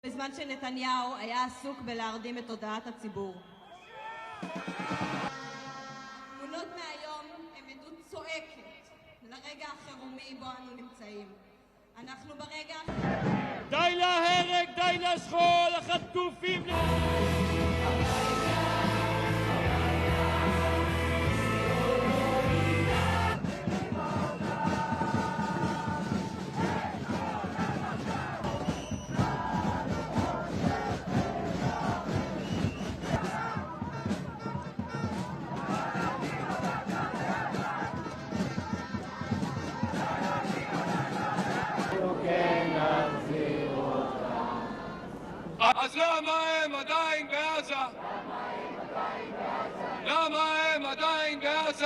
בזמן שנתניהו היה עסוק בלהרדים את תודעת הציבור. תמונות מהיום הם עדות צועקת לרגע החירומי בו אנו נמצאים. אנחנו ברגע... די להרג, די לשכול, החטופים... אז למה הם עדיין בעזה? למה הם עדיין בעזה?